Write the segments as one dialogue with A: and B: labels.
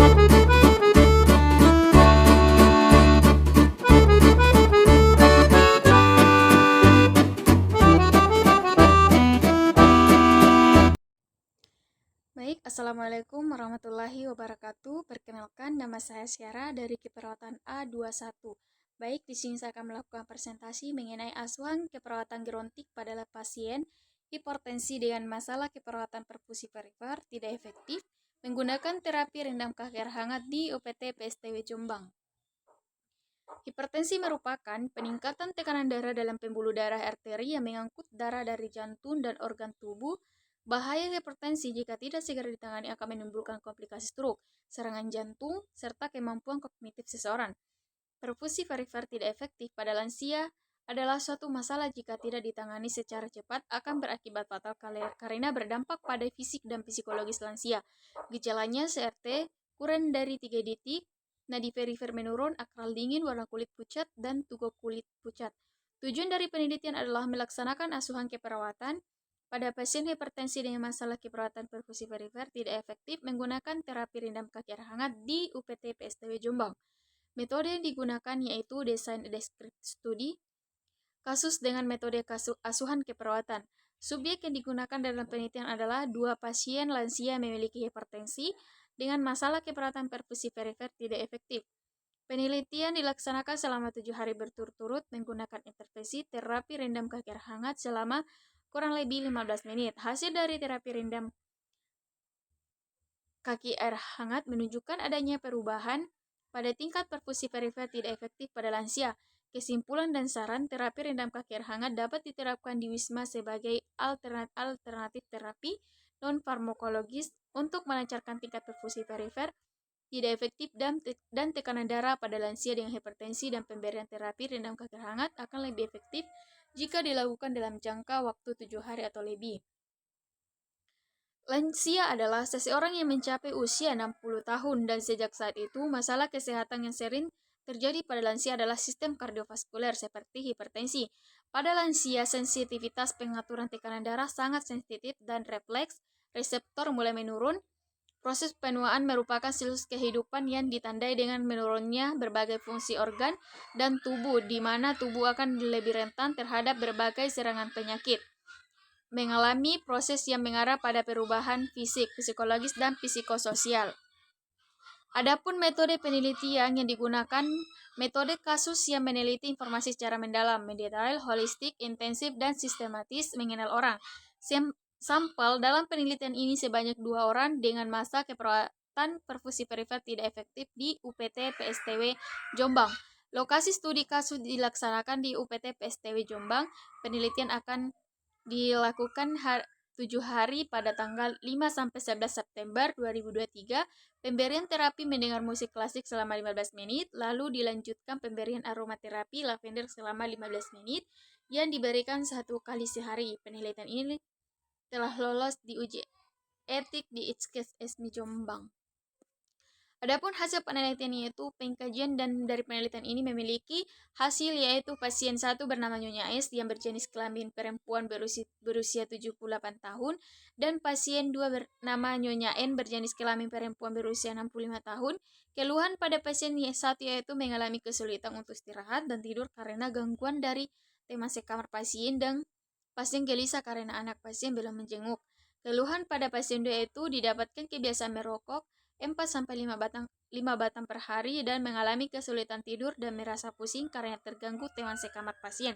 A: Baik, Assalamualaikum warahmatullahi wabarakatuh. Perkenalkan, nama saya Syara dari Keperawatan A21. Baik, di sini saya akan melakukan presentasi mengenai asuhan keperawatan gerontik pada pasien hipertensi dengan masalah keperawatan perfusi perifer tidak efektif menggunakan terapi rendam kaki air hangat di UPT PSTW Jombang. Hipertensi merupakan peningkatan tekanan darah dalam pembuluh darah arteri yang mengangkut darah dari jantung dan organ tubuh. Bahaya hipertensi jika tidak segera ditangani akan menimbulkan komplikasi stroke, serangan jantung, serta kemampuan kognitif seseorang. Perfusi perifer tidak efektif pada lansia adalah suatu masalah jika tidak ditangani secara cepat akan berakibat fatal karena berdampak pada fisik dan psikologis lansia. Gejalanya CRT kurang dari 3 detik, nadi perifer menurun, akral dingin, warna kulit pucat, dan tugok kulit pucat. Tujuan dari penelitian adalah melaksanakan asuhan keperawatan pada pasien hipertensi dengan masalah keperawatan perfusi perifer tidak efektif menggunakan terapi rendam kaki air hangat di UPT PSTW Jombang. Metode yang digunakan yaitu Design Descriptive Study, kasus dengan metode asuhan keperawatan. Subjek yang digunakan dalam penelitian adalah 2 pasien lansia yang memiliki hipertensi dengan masalah keperawatan perfusi perifer tidak efektif. Penelitian dilaksanakan selama 7 hari berturut-turut menggunakan intervensi terapi rendam kaki air hangat selama kurang lebih 15 menit. Hasil dari terapi rendam kaki air hangat menunjukkan adanya perubahan pada tingkat perfusi perifer tidak efektif pada lansia. Kesimpulan dan saran, terapi rendam kaki air hangat dapat diterapkan di Wisma sebagai alternatif terapi non-farmakologis untuk melancarkan tingkat perfusi perifer tidak efektif dan tekanan darah pada lansia dengan hipertensi, dan pemberian terapi rendam kaki air hangat akan lebih efektif jika dilakukan dalam jangka waktu 7 hari atau lebih. Lansia adalah seseorang yang mencapai usia 60 tahun dan sejak saat itu masalah kesehatan yang sering terjadi pada lansia adalah sistem kardiovaskuler seperti hipertensi. Pada lansia, sensitivitas pengaturan tekanan darah sangat sensitif dan refleks reseptor mulai menurun. Proses penuaan merupakan siklus kehidupan yang ditandai dengan menurunnya berbagai fungsi organ dan tubuh, di mana tubuh akan lebih rentan terhadap berbagai serangan penyakit. Mengalami proses yang mengarah pada perubahan fisik, psikologis, dan psikososial. Adapun metode penelitian yang digunakan, metode kasus yang meneliti informasi secara mendalam, mendetail, holistik, intensif, dan sistematis mengenal orang. Sampel dalam penelitian ini sebanyak 2 orang dengan masa keperawatan perfusi perifer tidak efektif di UPT PSTW Jombang. Lokasi studi kasus dilaksanakan di UPT PSTW Jombang. Penelitian akan dilakukan 7 hari pada tanggal 5-11 September 2023. Pemberian terapi mendengar musik klasik selama 15 menit, lalu dilanjutkan pemberian aromaterapi lavender selama 15 menit yang diberikan 1 kali sehari. Penelitian ini telah lolos di uji etik di ITSKES ESMI Jombang. Adapun hasil penelitian yaitu pengkajian dan dari penelitian ini memiliki hasil yaitu pasien 1 bernama Nyonya S yang berjenis kelamin perempuan berusia 78 tahun dan pasien 2 bernama Nyonya N berjenis kelamin perempuan berusia 65 tahun. Keluhan pada pasien 1 yaitu mengalami kesulitan untuk istirahat dan tidur karena gangguan dari teman sekamar pasien, dan pasien gelisah karena anak pasien belum menjenguk. Keluhan pada pasien 2 itu didapatkan kebiasaan merokok 4-5 batang per hari dan mengalami kesulitan tidur dan merasa pusing karena terganggu teman sekamar pasien.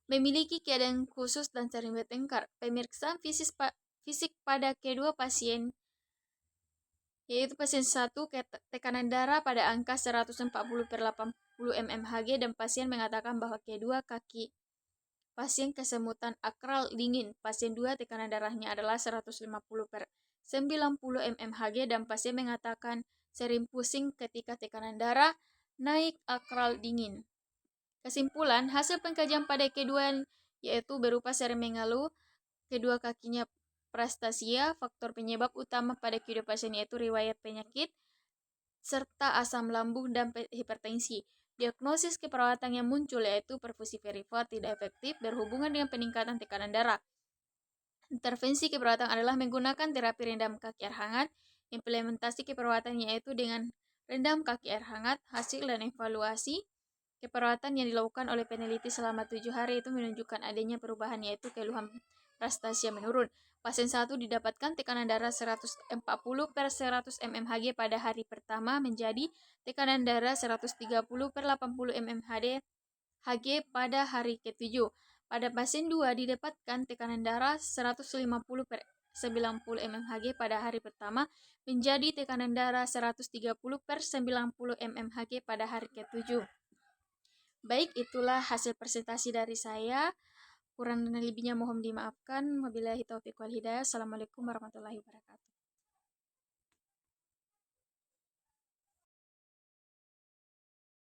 A: Memiliki keadaan khusus dan sering bertengkar. Pemeriksaan fisik pada kedua pasien yaitu pasien 1 tekanan darah pada angka 140/80 mmHg dan pasien mengatakan bahwa kedua kaki pasien kesemutan akral dingin. Pasien 2 tekanan darahnya adalah 150/90 mmHg dan pasien mengatakan sering pusing ketika tekanan darah naik akral dingin. Kesimpulan, hasil pengkajian pada kedua yaitu berupa sering mengeluh, kedua kakinya prastasia, faktor penyebab utama pada kedua pasien yaitu riwayat penyakit, serta asam lambung dan hipertensi. Diagnosis keperawatan yang muncul yaitu perfusi perifer tidak efektif berhubungan dengan peningkatan tekanan darah. Intervensi keperawatan adalah menggunakan terapi rendam kaki air hangat Implementasi keperawatan yaitu dengan rendam kaki air hangat, hasil dan evaluasi keperawatan yang dilakukan oleh peneliti selama 7 hari itu menunjukkan adanya perubahan yaitu keluhan prostasia menurun. Pasien 1 didapatkan tekanan darah 140/100 mmHg pada hari pertama menjadi tekanan darah 130/80 mmHg pada hari ke-7. Pada pasien 2 didapatkan tekanan darah 150/90 mmHg pada hari pertama menjadi tekanan darah 130/90 mmHg pada hari ke-7. Baik, itulah hasil presentasi dari saya. Kurang dan lebihnya mohon dimaafkan. Wabillahi taufiq wal hidayah. Assalamualaikum warahmatullahi wabarakatuh.